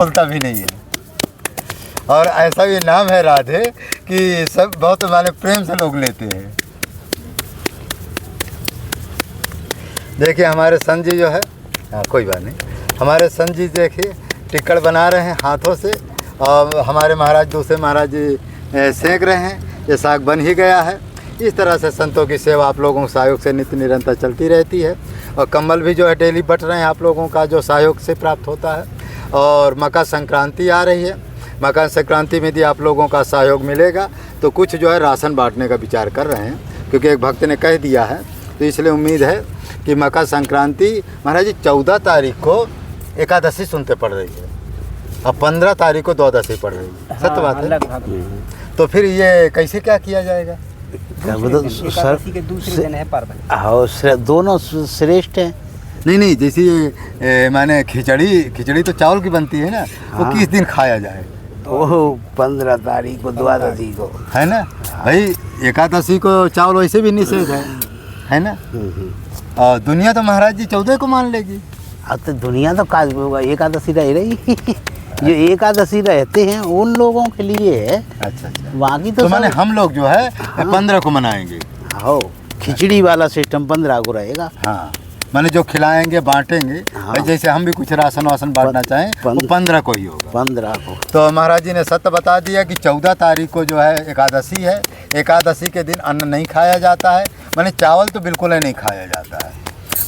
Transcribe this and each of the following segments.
बोलता भी नहीं है। और ऐसा भी नाम है राधे कि सब बहुत माने प्रेम से लोग लेते हैं। देखिए हमारे संत जी जो है, हाँ कोई बात नहीं, हमारे संत जी देखिए टिक्कड़ बना रहे हैं हाथों से, और हमारे महाराज दूसरे महाराज जी सेंक रहे हैं। ये साग बन ही गया है। इस तरह से संतों की सेवा आप लोगों के सहयोग से नित्य निरंतर चलती रहती है। और कंबल भी जो है डेली बट रहे हैं आप लोगों का जो सहयोग से प्राप्त होता है। और मकर संक्रांति आ रही है, मकर संक्रांति में यदि आप लोगों का सहयोग मिलेगा तो कुछ जो है राशन बांटने का विचार कर रहे हैं, क्योंकि एक भक्त ने कह दिया है। तो इसलिए उम्मीद है कि मकर संक्रांति महाराज जी 14 तारीख को एकादशी सुनते पड़ रही है और 15 तारीख को द्वादशी पड़ रही है। सत्य बात है। तो फिर ये कैसे क्या किया जाएगा? एकादशी के दूसरे दिन है पर्व। हाँ, दोनों श्रेष्ठ हैं। नहीं, जैसे ये माने खिचड़ी तो चावल की बनती है ना, वो किस दिन खाया जाए? वो 15 तारीख को द्वादशी को है ना भाई। एकादशी को चावल वैसे भी निषेध है ना। और दुनिया तो महाराज जी 14 को मान लेगी। अब तो दुनिया तो काज होगा, एकादशी रह रही जो एकादशी रहते हैं उन लोगों के लिए है। अच्छा। बाकी तो माने हम लोग जो है 15 को मनाएंगे। हाँ, खिचड़ी वाला सिस्टम 15 को रहेगा। हाँ, माने जो खिलाएंगे बांटेंगे। हाँ। जैसे हम भी कुछ राशन वासन बांटना चाहें वो 15 को ही होगा। 15 को। तो महाराज जी ने सत्य बता दिया कि 14 तारीख को जो है एकादशी है। एकादशी के दिन अन्न नहीं खाया जाता है, माने चावल तो बिल्कुल ही नहीं खाया जाता है।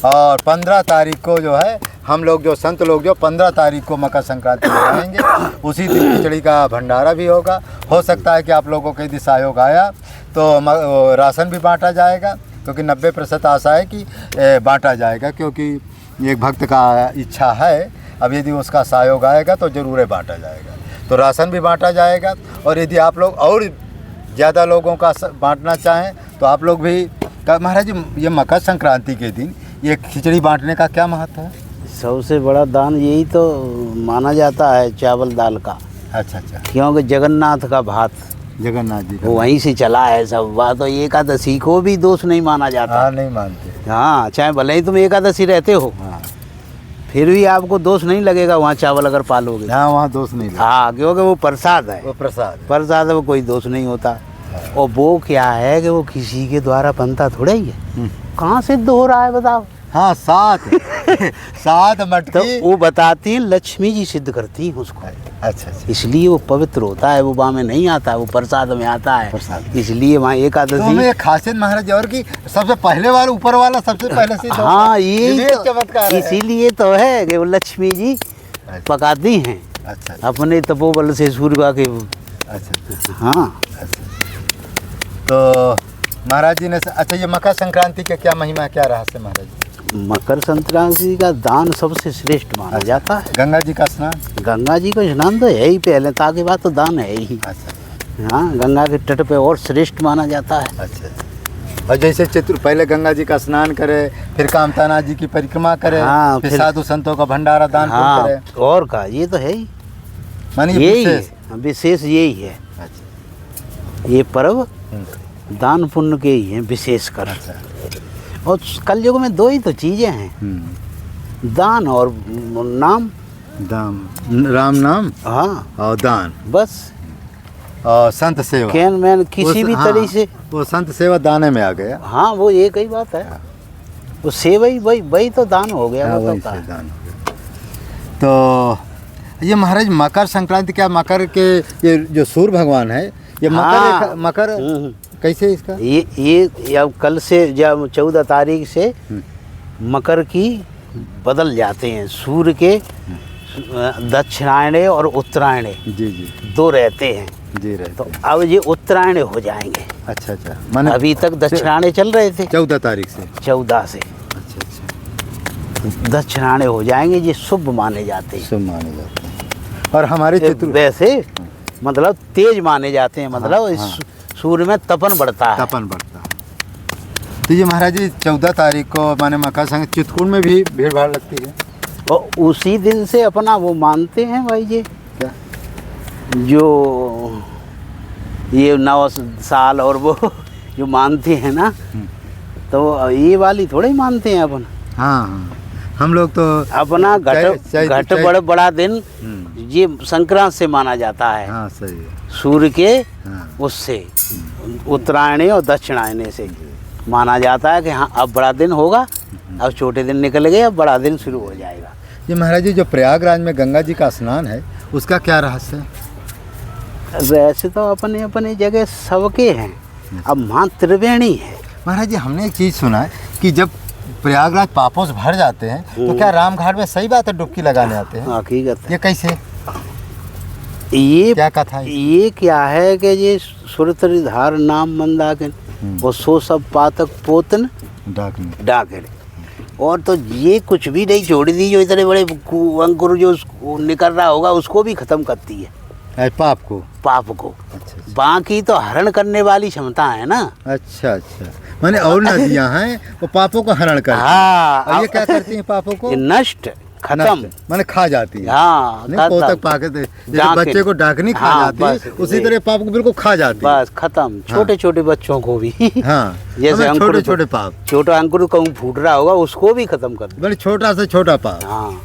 और 15 तारीख को जो है हम लोग जो संत लोग जो 15 तारीख को मकर संक्रांति मनाएंगे, उसी दिन खिचड़ी का भंडारा भी होगा। हो सकता है कि आप लोगों के यदि सहयोग आया तो राशन भी बांटा जाएगा, क्योंकि 90% आशा है कि बांटा जाएगा, क्योंकि एक भक्त का इच्छा है। अब यदि उसका सहयोग आएगा तो ज़रूर बांटा जाएगा। तो राशन भी बांटा जाएगा। और यदि आप लोग और ज़्यादा लोगों का बांटना चाहें तो आप लोग भी। महाराज जी ये मकर संक्रांति के दिन ये खिचड़ी बांटने का क्या महत्व है? सबसे बड़ा दान यही तो माना जाता है, चावल दाल का। अच्छा। क्योंकि जगन्नाथ का भात जगन्नाथ जी वो वहीं से चला है सब बात। तो एकादशी को भी दोष नहीं माना जाता। हाँ, नहीं मानते। हाँ, चाहे भले ही तुम एकादशी रहते हो, हाँ, फिर भी आपको दोष नहीं लगेगा वहाँ चावल अगर पालोगे। हाँ, वहाँ दोष नहीं लगेगा। हाँ, क्योंकि वो प्रसाद है। वो प्रसाद है, वो कोई दोष नहीं होता। और वो क्या है कि वो किसी के द्वारा बनता थोड़ा ही है। कहाँ सिद्ध हो रहा है बताओ? हाँ, 7 मटकी। तो वो बताती हैं लक्ष्मी जी सिद्ध करती हैं उसको। अच्छा। इसलिए वो पवित्र होता है, वो वहाँ में नहीं आता है, वो प्रसाद में आता है। प्रसाद। इसलिए वहाँ एकादशी। तो एक खासियत महाराज और की सबसे पहले वाला ऊपर वाला सबसे पहले से। हाँ, ये तो चमत्कार इसीलिए तो है कि वो लक्ष्मी जी पकाती हैं। अच्छा। अपने तपोबल से सूर्य के। अच्छा। हाँ। तो महाराज जी ने अच्छा ये मकर संक्रांति का क्या महिमा, क्या रहस्य महाराज जी? मकर संक्रांति का दान सबसे श्रेष्ठ माना जाता है। गंगा जी का स्नान। गंगा जी का स्नान तो है ही पहले, ताकि बात तो दान है ही। अच्छा। हाँ, गंगा के तट पे और श्रेष्ठ माना जाता है। अच्छा। और जैसे पहले गंगा जी का स्नान करे, फिर कामताना जी की परिक्रमा करे। हाँ, फिर साधु संतों का भंडारा दान हाँ, करे। और का ये तो है ही, मानी यही विशेष यही है। अच्छा। ये पर्व दान पुण्य के ही हैं विशेषकर। अच्छा। और कलयुग में 2 ही तो चीजें हैं, दान और नाम। राम नाम। हाँ, और दान, बस। और संत सेवा। कैन मैन किसी भी तरह से। वो संत सेवा दाने में आ गया। हाँ, वो एक ही बात है। वो सेवा ही वही तो दान हो गया। हाँ, वो वही तो से दान हो गया। तो ये महाराज मकर संक्रांति क्या, मकर के ये जो सूर्य भगवान है ये हाँ। मकर कैसे इसका? ये अब कल से जब 14 तारीख से मकर की बदल जाते हैं। सूर्य के दक्षिणायण और उत्तरायण जी 2 रहते हैं। जी रहते। तो अब ये उत्तरायण हो जाएंगे। अच्छा। माने अभी तक दक्षिणायण चल रहे थे 14 तारीख से। 14 से। अच्छा। दक्षिणायण हो जाएंगे, ये शुभ माने जाते हैं। शुभ माने जाते हैं। और हमारे वैसे मतलब तेज माने जाते हैं, मतलब हाँ। सूर्य में तपन बढ़ता है। तो ये महाराज जी 14 तारीख को माने मकर संक्रांति चित्रकूट में भी भीड़ भाड़ लगती है। और उसी दिन से अपना वो मानते हैं भाई जी, क्या जो ये 9 साल और वो जो मानते हैं ना, तो ये वाली थोड़े ही मानते हैं अपन। हाँ, हम लोग तो अपना घट बड़ा दिन ये संक्रांत से माना जाता है, हाँ सही है। सूर्य के हाँ उससे उत्तरायणी और दक्षिणायने से माना जाता है कि हाँ अब बड़ा दिन होगा, अब छोटे दिन निकल गए, अब बड़ा दिन शुरू हो जाएगा। ये महाराज जी जो प्रयागराज में गंगा जी का स्नान है उसका क्या रहस्य है? वैसे तो अपने अपने जगह सबके हैं, अब माँ त्रिवेणी है। महाराज जी हमने एक चीज़ सुना है कि जब प्रयागराज पापों से भर जाते हैं तो क्या रामघाट में सही बात है डुबकी लगाने आते हैं? हकीकत है। ये कैसे, ये क्या कथा है? ये क्या है कि ये सुरतरी धार नाम मंदाकिन और सो सब पातक पोतन डाकनी डाकिन, और तो ये कुछ भी नहीं छोड़ दी, जो इतने बड़े अंकुर जो निकल रहा होगा उसको भी खत्म करती है, पाप को, पाप को। अच्छा बाकी तो हरण करने वाली क्षमता है ना। अच्छा अच्छा, माने और नदियाँ हैं वो पापों को हरण करती हैं। हाँ, और ये क्या करती हैं पापों को? ये नष्ट खत्म, नष्ट, माने खा जाती है। हाँ नहीं पोतक पाके जैसे बच्चे को डाकनी खा हाँ, जाती है बस, उसी तरह पाप को बिल्कुल खा जाती है। बस खत्म, छोटे छोटे बच्चों को भी हाँ जैसे अंकुर छोटे छोटे पाप, छोटा अंकुर कहूँ फूट रहा होगा उसको भी खत्म कर दो। बड़े छोटा से छोटा पाप। हाँ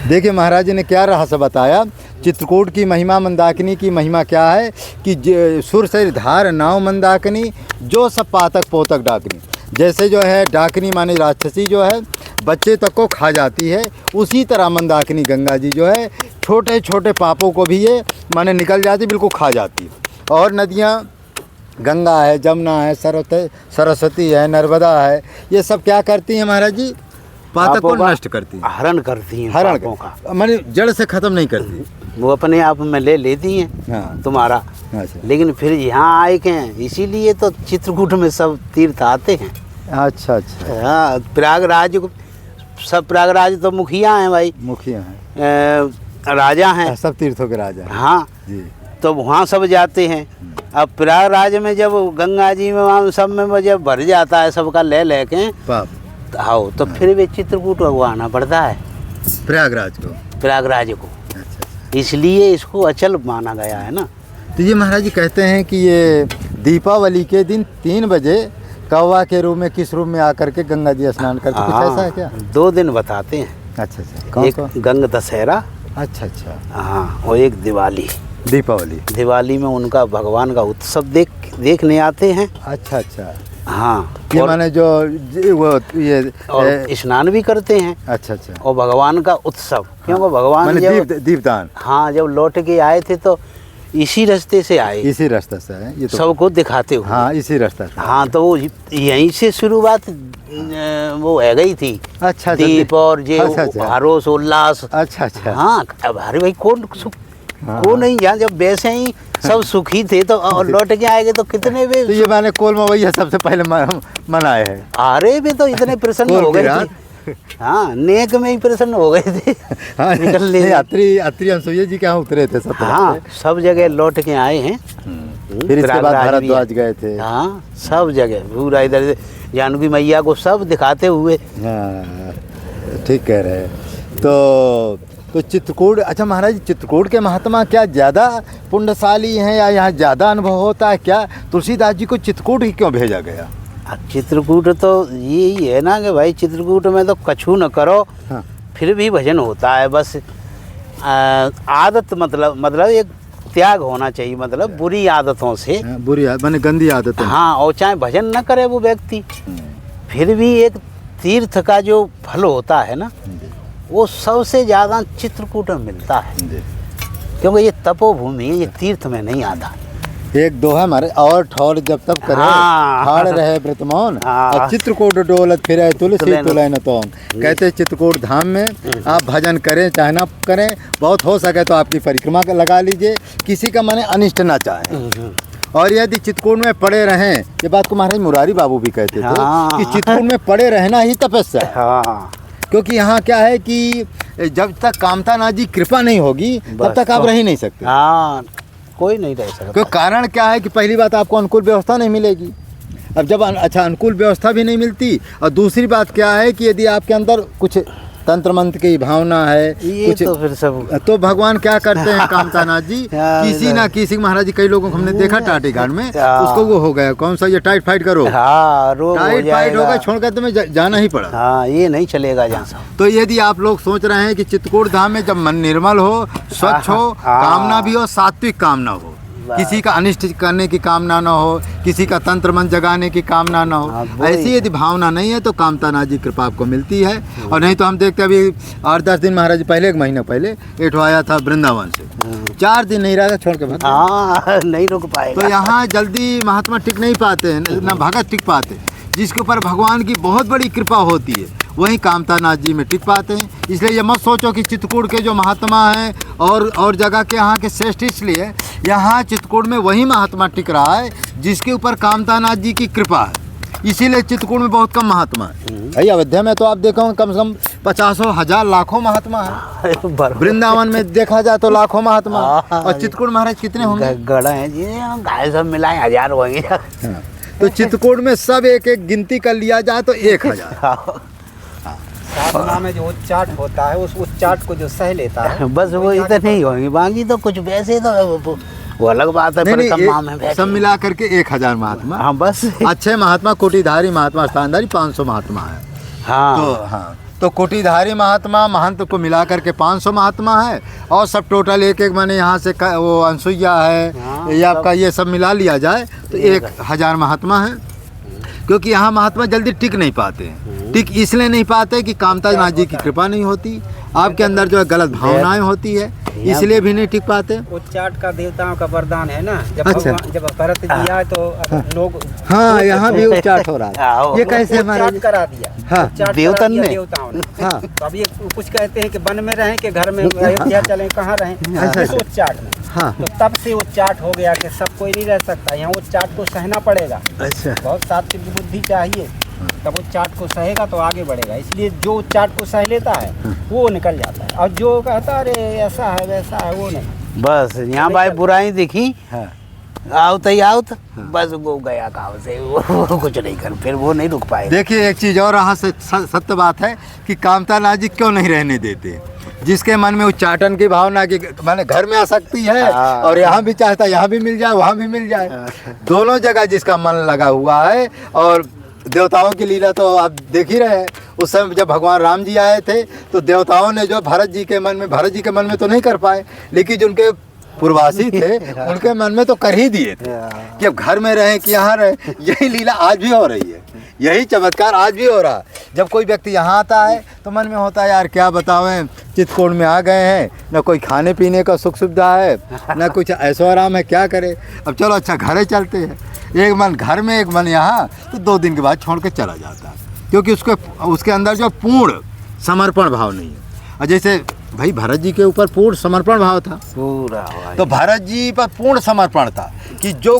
देखिए महाराज जी ने क्या रहस्य बताया। चित्रकूट की महिमा, मंदाकिनी की महिमा क्या है कि सुर से धार नाव मंदाकिनी जो सब पातक पोतक डाकनी, जैसे जो है डाकनी माने राक्षसी जो है बच्चे तक को खा जाती है, उसी तरह मंदाकिनी गंगा जी जो है छोटे छोटे पापों को भी ये माने निकल जाती, बिल्कुल खा जाती। और नदियाँ गंगा है, जमुना है, सरस्वती है, नर्मदा है, ये सब क्या करती हैं महाराज जी? पातक को नष्ट करती हैं, हरण करती हैं, हरण पापों का माने जड़ से खत्म नहीं करती। वो अपने आप में ले लेती हैं हाँ तुम्हारा। अच्छा लेकिन फिर यहाँ आए के हैं, इसीलिए तो चित्रकूट में सब तीर्थ आते हैं। अच्छा अच्छा, हाँ प्रयागराज को सब, प्रयागराज तो मुखिया हैं भाई, मुखिया हैं, राजा हैं, सब तीर्थों के राजा हैं। हाँ जी तो वहाँ सब जाते हैं। अब प्रयागराज में जब गंगा जी में वहाँ सब में जब भर जाता है सबका ले लेके पाप आओ, तो फिर भी चित्रकूट को आना पड़ता है, प्रयागराज को। प्रयागराज को। अच्छा, इसलिए इसको अचल माना गया है ना। तो ये महाराज जी कहते हैं कि ये दीपावली के दिन 3 बजे कौवा के रूप में किस रूप में आकर के गंगा जी स्नान करते, कुछ ऐसा है क्या? 2 दिन बताते हैं, अच्छा अच्छा, कौन एक कौन? गंग दशहरा, अच्छा अच्छा, हाँ, और एक दिवाली। दीपावली। दिवाली में उनका भगवान का उत्सव देखने आते हैं। अच्छा अच्छा, हाँ ये माने जो वो ये और स्नान भी करते हैं। अच्छा अच्छा, और भगवान का उत्सव, क्योंकि भगवान माने जब दीपदान हाँ जब लौट के आए थे तो इसी रास्ते से आए, इसी रास्ते से है ये तो। सबको दिखाते हुए। हाँ इसी रास्ते से। हाँ तो वो यहीं से शुरुआत वो है गई थी। अच्छा, दीप और ये अच्छा। हरोस उल्लास। अच्छा अच्छा, हाँ अब अरे भाई कौन हाँ, कौन नहीं जान, जब वैसे ही सब सुखी थे तो और लौट के आएंगे तो कितने भी तो ये माने कोल मवैया सबसे पहले मनाए हैं। अरे भी तो इतने प्रसन्न हो गए थे। हाँ नेक में ही प्रसन्न हो गए थे। हाँ निकलने यात्री अनसुईया जी के यहाँ उतरे थे सब। हाँ सब जगह लौट के आए हैं। फिर इसके बाद प्रयागराज भी भारद्वाज गए थे। हाँ सब जगह पूरा इधर जानकी मैया को सब दिखाते हुए। हाँ ठीक कह रहे हैं। तो चित्रकूट, अच्छा महाराज जी चित्रकूट के महात्मा क्या ज़्यादा पुण्यशाली हैं या यहाँ ज़्यादा अनुभव होता है क्या? तुलसीदास जी को चित्रकूट ही क्यों भेजा गया? अब चित्रकूट तो यही है ना कि भाई चित्रकूट में तो कछु न करो, हाँ फिर भी भजन होता है। बस आदत मतलब एक त्याग होना चाहिए, मतलब बुरी आदतों से। बुरी माने गंदी आदत है। हाँ और चाहे भजन न करे वो व्यक्ति, फिर भी एक तीर्थ का जो फल होता है ना वो सबसे ज़्यादा चित्रकूट में मिलता है, क्योंकि ये तपोभूमि है, ये तीर्थ में नहीं आता। एक दोहा हमारे, और ठौर जब तब करे हाँ। ठाड़ रहे व्रतमौन, हाँ। और चित्रकूट डोलत फिरे तुलसी तुलय न तौन। कहते चित्रकूट धाम में आप भजन करें चाहे ना करें, बहुत हो सके तो आपकी परिक्रमा लगा लीजिए, किसी का माने अनिष्ट ना चाहे। और यदि चित्रकूट में पड़े रहें, ये बात को महाराज मुरारी बाबू भी कहते थे हाँ। कि चित्रकूट में पड़े रहना ही तपस्या है। हाँ क्योंकि यहाँ क्या है कि जब तक कामतानाथ जी कृपा नहीं होगी तब तक आप रह ही नहीं सकते। हाँ कोई नहीं रह सकता। क्योंकि कारण क्या है कि पहली बात आपको अनुकूल व्यवस्था नहीं मिलेगी। अब जब अच्छा अनुकूल व्यवस्था भी नहीं मिलती, और दूसरी बात क्या है कि यदि आपके अंदर कुछ तंत्र मंत्र की भावना है ये तो फिर सब तो भगवान क्या करते हैं कामतानाथ जी हाँ, किसी ना किसी महाराज जी कई लोगों को हमने देखा टाटी घाट में हाँ। उसको वो हो गया कौन सा ये टाइट फाइट करो हाँ रोग हो टाइट फाइट हो जाएगा। गया छोड़कर तुम्हें जाना ही पड़ा। हाँ ये नहीं चलेगा जहाँ से। तो यदि आप लोग सोच रहे हैं कि चित्रकूट धाम में जब मन निर्मल हो स्वच्छ हो हाँ। कामना भी हो सात्विक कामना हो वाह। किसी का अनिष्ट करने की कामना ना हो किसी का तंत्र मन जगाने की कामना ना हाँ, हो वही। ऐसी यदि भावना नहीं है तो कामतानाथ जी कृपा आपको मिलती है। और नहीं तो हम देखते अभी 8-10 दिन महाराज जी पहले एक महीने पहले एठो आया था वृंदावन से 4 दिन नहीं रहा था छोड़ के भाग गया। हाँ नहीं रुक पाएगा। तो यहाँ जल्दी महात्मा टिक नहीं पाते हैं ना भगत टिक पाते जिसके ऊपर भगवान की बहुत बड़ी कृपा होती है वहीं कामतानाथ जी में टिक पाते हैं। इसलिए ये मत सोचो कि चित्रकूट के जो महात्मा हैं और जगह के यहाँ के श्रेष्ठ इसलिए यहाँ चित्रकूट में वही महात्मा टिक रहा है जिसके ऊपर कामतानाथ जी की कृपा है। इसीलिए चित्रकूट में बहुत कम महात्मा है। भाई अयोध्या में तो आप देखो कम से कम 50,000 लाखों महात्मा है। वृंदावन में देखा जाए तो लाखों महात्मा है। और चित्रकूट महाराज कितने होंगे? गड़ा है जी गाय सब मिलाए 1000 होंगे। हाँ। तो चित्रकूट में सब एक एक गिनती कर लिया जाए तो 1000। साधना में जो उच्चाट होता है उस उच्चाट को जो सह लेता है बस वो इतने ही होंगे बाकी तो कुछ वैसे तो वो अलग बात है। नहीं, पर नहीं, कम नाम है सब मिला करके 1000 महात्मा। हाँ बस अच्छे महात्मा कोटिधारी महात्मा स्थानधारी 500 महात्मा है। हाँ तो हाँ तो कोटिधारी महात्मा महंत को मिला करके 500 महात्मा है और सब टोटल एक एक माने यहाँ से वो अनसुईया है हाँ, ये आपका ये सब मिला लिया जाए तो 1000 महात्मा है। क्योंकि यहाँ महात्मा जल्दी टिक नहीं पाते हैं। टिक इसलिए नहीं पाते कि कामतानाथ जी की कृपा नहीं होती आपके अंदर जो है गलत भावनाएं होती है इसलिए भी नहीं टिक पाते। उच्चाट का देवताओं का वरदान है ना जब अच्छा। भगवान जब भरत जी आए तो लोग हाँ यहाँ भी उच्चाट हो रहा है। ये कैसे हमारे उच्चाट करा दिया हाँ, उच्चाट करा देवतन दिया ने। देवताओं ने। हाँ। तो अब ये कुछ कहते हैं कि वन में रहें कि घर में अयोध्या चलें कहाँ रहें अच्छा। इस उच्चाट में। हाँ। तो तब से उच्चाट हो गया कि सब कोई नहीं रह सकता यहाँ उच्चाट को सहना पड़ेगा। अच्छा बहुत सात्विक बुद्धि चाहिए तब उच्चाट को सहेगा तो आगे बढ़ेगा। इसलिए जो उच्चाट को सह लेता है वो निकल जाता है और जो कहता अरे ऐसा है वैसा है वो नहीं। बस यहाँ भाई बुराई दिखी हाँ। आवत ही आवत बस वो गया गाँव से वो कुछ नहीं कर फिर वो नहीं रुक पाएगा। देखिए एक चीज़ और यहाँ से सत्य बात है कि कामतानाथ जी क्यों नहीं रहने देते। जिसके मन में उच्चाटन की भावना की माने घर में आ सकती है और यहाँ भी चाहता है यहाँ भी मिल जाए वहाँ भी मिल जाए दोनों जगह जिसका मन लगा हुआ है। और देवताओं की लीला तो आप देख ही रहे हैं। उस समय जब भगवान राम जी आए थे तो देवताओं ने जो भरत जी के मन में तो नहीं कर पाए लेकिन जो उनके पूर्वासी थे उनके मन में तो कर ही दिए थे कि अब घर में रहें कि यहाँ रहें। यही लीला आज भी हो रही है यही चमत्कार आज भी हो रहा। जब कोई व्यक्ति यहाँ आता है तो मन में होता है यार क्या बतावें चित्रकूट में आ गए हैं न कोई खाने पीने का सुख सुविधा है न कुछ ऐसो आराम है क्या करे। अब चलो अच्छा घरे चलते हैं एक मन घर में एक मन यहाँ तो 2 दिन के बाद छोड़ के चला जाता है क्योंकि उसके अंदर जो पूर्ण समर्पण भाव नहीं है। और जैसे भाई भरत जी के ऊपर पूर्ण समर्पण भाव था पूरा तो भरत जी पर पूर्ण समर्पण था कि जो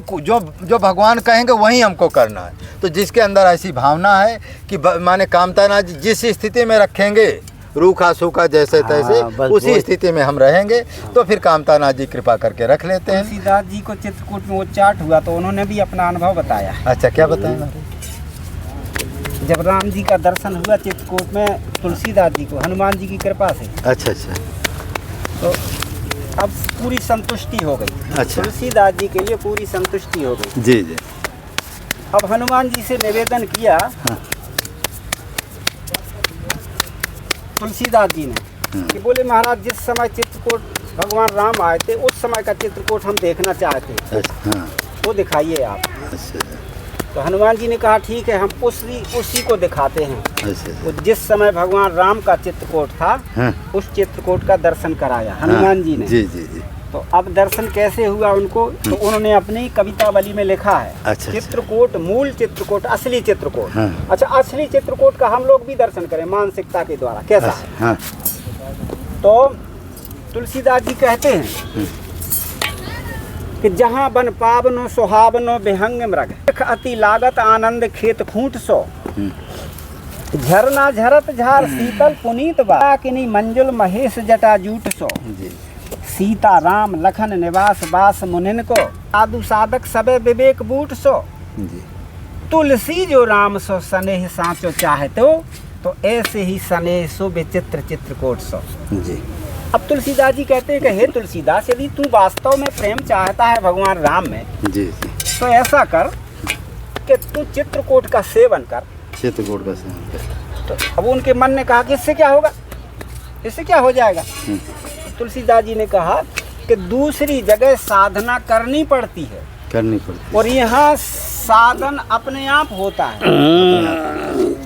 भगवान कहेंगे वही हमको करना है। तो जिसके अंदर ऐसी भावना है कि माने कामतानाथ जी जिस स्थिति में रखेंगे रूखा सूखा जैसे तैसे उसी स्थिति में हम रहेंगे तो फिर कामतानाथ जी कृपा करके रख लेते हैं। तुलसीदास जी को चित्रकूट में उच्चाट हुआ तो उन्होंने भी अपना अनुभव बताया। अच्छा क्या बताएं? जब राम जी का दर्शन हुआ चित्रकूट में तुलसीदास जी को हनुमान जी की कृपा से अच्छा अच्छा तो अब पूरी संतुष्टि हो गई। अच्छा। तुलसीदास जी के लिए पूरी संतुष्टि हो गई। जी जी। अब हनुमान जी से निवेदन किया तुलसीदास जी ने कि बोले महाराज जिस समय चित्रकूट भगवान राम आए थे उस समय का चित्रकूट हम देखना चाहते हैं अच्छा वो दिखाइए आप। अच्छा तो हनुमान जी ने कहा ठीक है हम उसी को दिखाते हैं। अच्छा वो जिस समय भगवान राम का चित्रकूट था उस चित्रकूट का दर्शन कराया हनुमान जी ने। जी जी जी। तो अब दर्शन कैसे हुआ उनको तो उन्होंने अपनी कवितावली में लिखा है अच्छा, चित्रकूट मूल चित्रकूट असली चित्रकूट। हाँ। अच्छा असली चित्रकूट का हम लोग भी दर्शन करें मानसिकता के द्वारा कैसा है। हाँ। तो तुलसीदास जी कहते हैं कि जहाँ बन पावनो सुहावनो विहंग मृग अति लागत आनंद खेत खूंट सो झरना झरत झार शीतल पुनीत बाकिनी मंजुल महेश जटा जूट सो सीता राम लखन निवास बास मुनिन को साधु साधक सबे विवेक बूट सो तुलसी जो राम सो स्नेह साचो चाहे तो तो ऐसे ही सने सो विचित्र चित्रकूट सो। जी अब तुलसीदास जी कहते हैं कि हे तुलसीदास, यदि तू वास्तव में प्रेम चाहता है भगवान राम में, जी जी, तो ऐसा कर कि तू चित्रकूट का सेवन कर। चित्रकूट का सेवन कर। तो अब उनके मन ने कहा कि इससे क्या होगा, इससे क्या हो जाएगा। तुलसीदास जी ने कहा कि दूसरी जगह साधना करनी पड़ती है, करनी पड़ती और यहाँ साधन अपने आप होता है।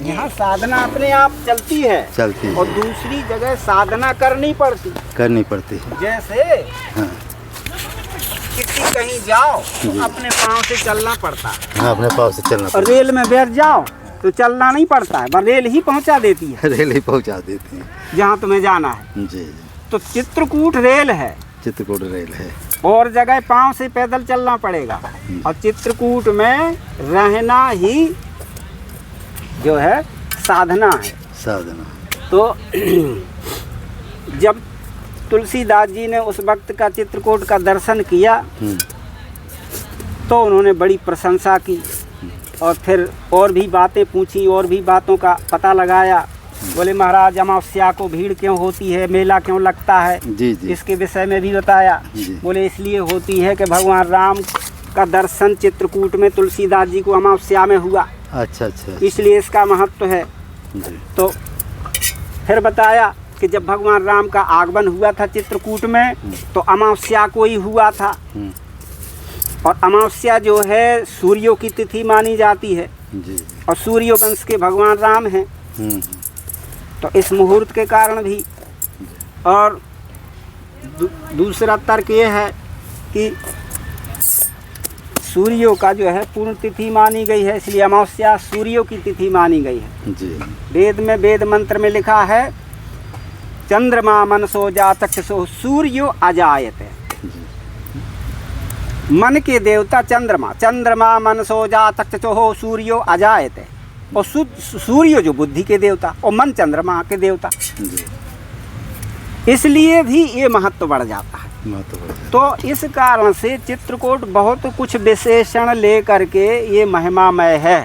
यहाँ साधना अपने आप चलती है, चलती है, और दूसरी जगह साधना करनी पड़ती। करनी पड़ती है। जैसे हाँ किसी कहीं जाओ तो अपने पाँव से चलना पड़ता है, हाँ, अपने पाँव से चलना और पड़ता रेल में बैठ जाओ तो चलना नहीं पड़ता है, बस रेल ही पहुंचा देती है है। रेल ही पहुँचा देती है। जहाँ तुम्हें जाना है। जी जी, तो चित्रकूट रेल है, चित्रकूट रेल है। और जगह पाँव से पैदल चलना पड़ेगा, और चित्रकूट में रहना ही जो है साधना है। साधना। तो जब तुलसीदास जी ने उस वक्त का चित्रकूट का दर्शन किया तो उन्होंने बड़ी प्रशंसा की, और फिर और भी बातें पूछी, और भी बातों का पता लगाया। बोले महाराज, अमावस्या को भीड़ क्यों होती है, मेला क्यों लगता है, जी जी, इसके विषय में भी बताया। जी। बोले इसलिए होती है कि भगवान राम का दर्शन चित्रकूट में तुलसीदास जी को अमावस्या में हुआ, अच्छा अच्छा, इसलिए इसका महत्व है। जी तो फिर बताया कि जब भगवान राम का आगमन हुआ था चित्रकूट में तो अमावस्या को ही हुआ था, और अमावस्या जो है सूर्यों की तिथि मानी जाती है, जी, और सूर्य वंश के भगवान राम हैं। तो इस मुहूर्त के कारण भी। और दूसरा तर्क ये है कि सूर्यों का जो है पूर्ण तिथि मानी गई है, इसलिए अमावस्या सूर्यों की तिथि मानी गई है। जी, वेद में, वेद मंत्र में लिखा है, चंद्रमा मनसो जातक्षसो सूर्यो अजायते। मन के देवता चंद्रमा, चंद्रमा मनसो जातक्षसो सूर्यो अजायते। और सूर्य जो बुद्धि के देवता, और मन चंद्रमा के देवता, जी, इसलिए भी ये महत्व बढ़ जाता है। तो इस कारण से चित्रकूट बहुत कुछ विशेषण ले करके ये महिमामय है।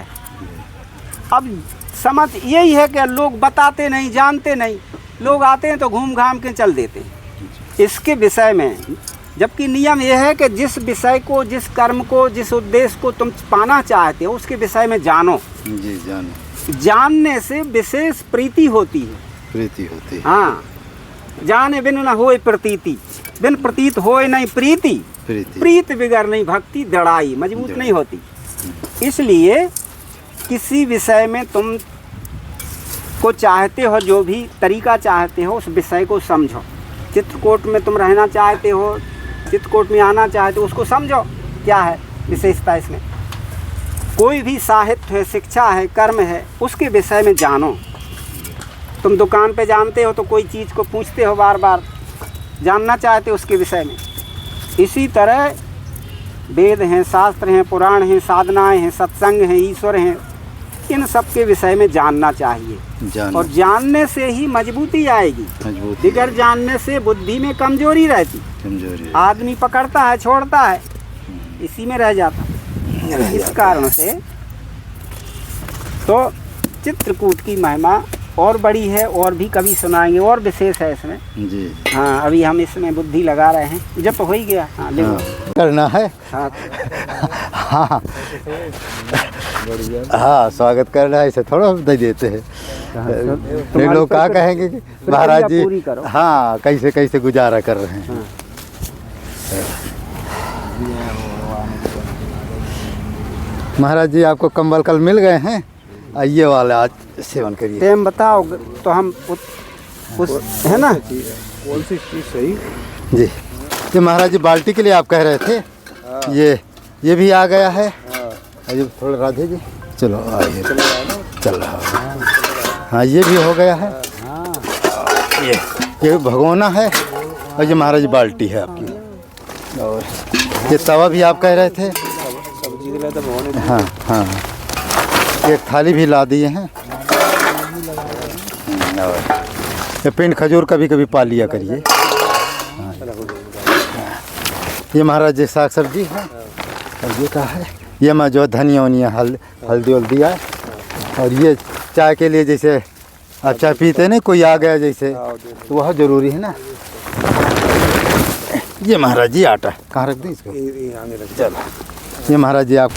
अब समझ यही है कि लोग बताते नहीं, जानते नहीं, लोग आते हैं तो घूम घाम के चल देते हैं इसके विषय में। जबकि नियम यह है कि जिस विषय को, जिस कर्म को, जिस उद्देश्य को तुम पाना चाहते हो उसके विषय में जानो। जी, जानो। जानने से विशेष प्रीति होती है, प्रीति होती है। हाँ, जाने बिन न होए प्रतीति, बिन प्रतीत होए नहीं प्रीति, प्रीत बिगर नहीं भक्ति, दृढ़ाई मजबूत नहीं होती। इसलिए किसी विषय में तुम को चाहते हो, जो भी तरीका चाहते हो, उस विषय को समझो। चित्रकूट में तुम रहना चाहते हो, चित्रकूट में आना चाहते हो, उसको समझो क्या है विशेषता इसमें। कोई भी साहित्य है, शिक्षा है, कर्म है, उसके विषय में जानो। तुम दुकान पे जानते हो तो कोई चीज़ को पूछते हो, बार बार जानना चाहते हो उसके विषय में। इसी तरह वेद हैं, शास्त्र हैं, पुराण हैं, साधनाएं हैं, सत्संग हैं, ईश्वर हैं, इन सब के विषय में जानना चाहिए। और जानने से ही मजबूती आएगी, बगैर जानने से बुद्धि में कमजोरी रहती, आदमी पकड़ता है, छोड़ता है, इसी में रह जाता। इस कारण से तो चित्रकूट की महिमा और बड़ी है, और भी कभी सुनाएंगे, और विशेष है इसमें जी। हाँ, अभी हम इसमें बुद्धि लगा रहे हैं, जब तो हो ही गया। हाँ, करना है। हाँ हाँ हाँ, स्वागत करना है, इसे थोड़ा दे देते हैं। नहीं, लोग क्या कहेंगे कि महाराज जी हाँ कैसे कैसे गुजारा कर रहे हैं। महाराज जी आपको कंबल कल मिल गए हैं, ये वाला आज सेवन करिए। टाइम बताओ तो हम उस है ना, कौन सी चीज़ सही जी। ये महाराज जी बाल्टी के लिए आप कह रहे थे, ये भी आ गया है। ये थोड़ा राधे जी, चलो आइए, चल रहा है। हाँ, ये भी हो गया है। ये भगोना है, और ये महाराज जी बाल्टी है आपकी। और ये तवा भी आप कह रहे थे। हाँ हाँ, एक थाली भी ला दिए हैं। और ये पिंड खजूर कभी कभी पा लिया करिए। ये महाराज जी साग सब्जी है। और ये क्या है, ये मैं जो धनिया वनिया हल्दी वल्दी है। और ये चाय के लिए जैसे आप चाय पीते नहीं, कोई आ गया जैसे तो वह जरूरी है ना। ये महाराज जी आटा कहाँ रख दी इसको, चलो ये महाराज जी आप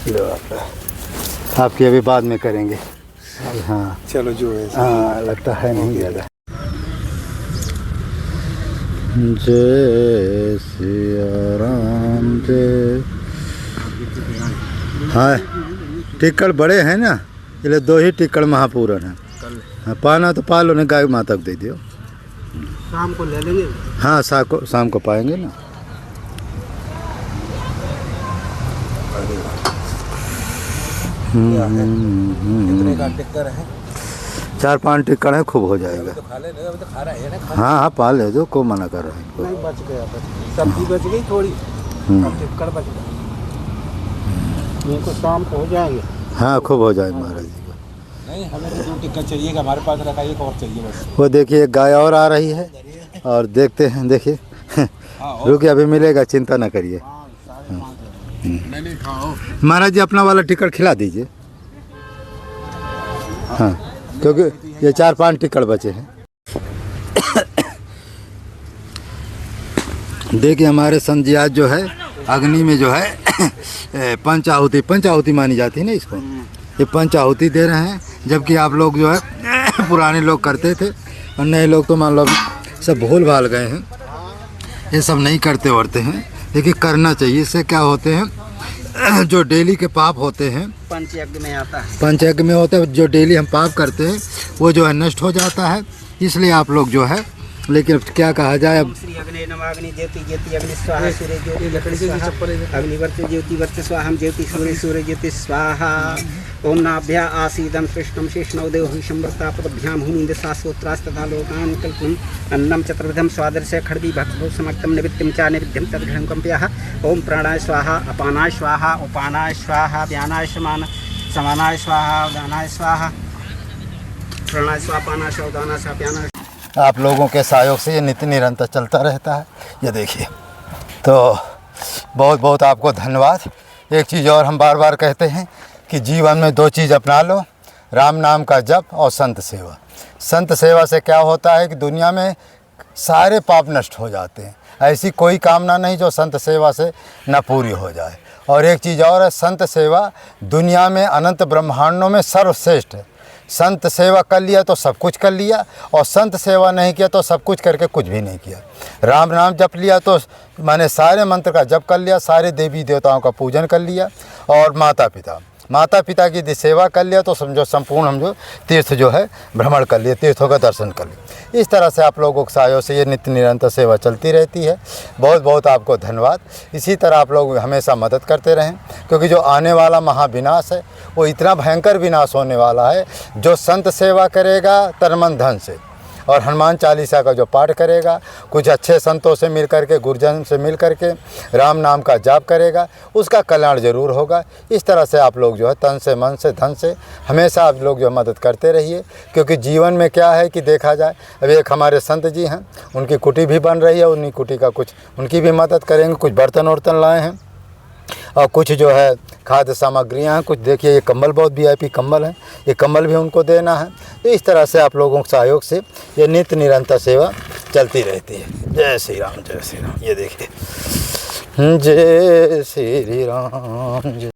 लो आटा, आपकी अभी बाद में करेंगे। हाँ चलो जो है। हाँ लगता है नहीं ज़्यादा। जय सिया राम जय। हाँ टिक्कड़ बड़े हैं ना, इसलिए 2 ही टिक्कड़ महापूरण हैं। हाँ पाना तो पालो ने गाय माता को दे दियो, शाम को ले लेंगे। हाँ शाम को पाएंगे ना। कितने का टिक्कर है? 4-5 टिक्कड़ है, खूब हो जाएगा। तो खा ले, अभी तो खा रहा है ना। हाँ हाँ पा ले जो, को मना कर रहे हैं। नहीं बच गया, सब्जी बच गई थोड़ी, अब टिक्कर बच गया। इनको शाम को हो जाएंगे। हाँ खूब हो जाएगा महाराज जी को। नहीं हमें तो 2 टिक्कर चाहिए, हमारे पास रखा एक और चाहिए बस। वो देखिए एक गाय और आ रही है और देखते हैं, देखिए रुकिए अभी मिलेगा, चिंता ना करिए। नहीं खाओ महाराज जी अपना वाला टिकट खिला दीजिए। हाँ क्योंकि ये 4-5 टिकट बचे हैं। देखिए हमारे संत जी आज जो है अग्नि में जो है पंचाहुति मानी जाती है ना इसको, ये पंचाहुति दे रहे हैं। जबकि आप लोग जो है पुराने लोग करते थे और नए लोग तो मान लो सब भूल भाल गए हैं, ये सब नहीं करते वरते हैं। देखिए करना चाहिए, इससे क्या होते हैं जो डेली के पाप होते हैं, पंचयज्ञ में आता है, पंचयज्ञ में होता है, जो डेली हम पाप करते हैं वो जो है नष्ट हो जाता है। इसलिए आप लोग जो है, लेकिन क्या कहा जाए अब, श्री अग्नि नमः अग्नि ज्योति ज्योति अग्नि स्वाहा सूर्य ज्योति लकड़ी स्वाहा अग्नि वर्त ज्योति वर्त स्वाहा ज्योति सूर्य सूर्य ज्योति स्वाहा। ओम नाभ्या आसीदम कृष्णम शेषनौ देव शंभ्रतापदभ्याम हुमिंद शास्त्रोत्रास्तथा लोकान कल्पम अन्नम चतुर्विधम स्वादर्श खड्गी भक्तो समक्तम निवित्यम च निविध्यम तद्घ्रं कंप्यः। ओम प्राणाय स्वाहा अपानाय स्वाहा उपानाय स्वाहा व्यानाय समानाय स्वाहा उदानाय स्वाहा प्राणाय स्वाहा अपानाय स्वाहा उदानाय स्वाहा व्यानाय। आप लोगों के सहयोग से ये नित्य निरंतर चलता रहता है। ये देखिए, तो बहुत बहुत आपको धन्यवाद। एक चीज़ और हम बार बार कहते हैं कि जीवन में 2 चीज़ अपना लो, राम नाम का जप और संत सेवा। संत सेवा से क्या होता है कि दुनिया में सारे पाप नष्ट हो जाते हैं। ऐसी कोई कामना नहीं जो संत सेवा से न पूरी हो जाए। और एक चीज़ और है, संत सेवा दुनिया में अनंत ब्रह्मांडों में सर्वश्रेष्ठ है। संत सेवा कर लिया तो सब कुछ कर लिया, और संत सेवा नहीं किया तो सब कुछ करके कुछ भी नहीं किया। राम नाम जप लिया तो मैंने सारे मंत्र का जप कर लिया, सारे देवी देवताओं का पूजन कर लिया, और माता पिता की सेवा कर लिया तो समझो संपूर्ण हम जो तीर्थ जो है भ्रमण कर लिए, तीर्थों का दर्शन कर लिए। इस तरह से आप लोगों के सहयोग से ये नित्य निरंतर सेवा चलती रहती है। बहुत बहुत आपको धन्यवाद। इसी तरह आप लोग हमेशा मदद करते रहें, क्योंकि जो आने वाला महाविनाश है वो इतना भयंकर विनाश होने वाला है। जो संत सेवा करेगा तन मन धन से, और हनुमान चालीसा का जो पाठ करेगा, कुछ अच्छे संतों से मिल करके, गुरुजन से मिल करके राम नाम का जाप करेगा, उसका कल्याण जरूर होगा। इस तरह से आप लोग जो है तन से मन से धन से हमेशा आप लोग जो मदद करते रहिए, क्योंकि जीवन में क्या है कि देखा जाए, अभी एक हमारे संत जी हैं, उनकी कुटी भी बन रही है, उन्हीं कुटी का कुछ उनकी भी मदद करेंगे। कुछ बर्तन वर्तन लाए हैं और कुछ जो है खाद्य सामग्रियाँ हैं। कुछ देखिए ये कंबल, बहुत VIP कंबल हैं, ये कंबल भी उनको देना है। तो इस तरह से आप लोगों के सहयोग से ये नित्य निरंतर सेवा चलती रहती है। जय श्री राम, जय श्री राम। ये देखिए, जय श्री राम।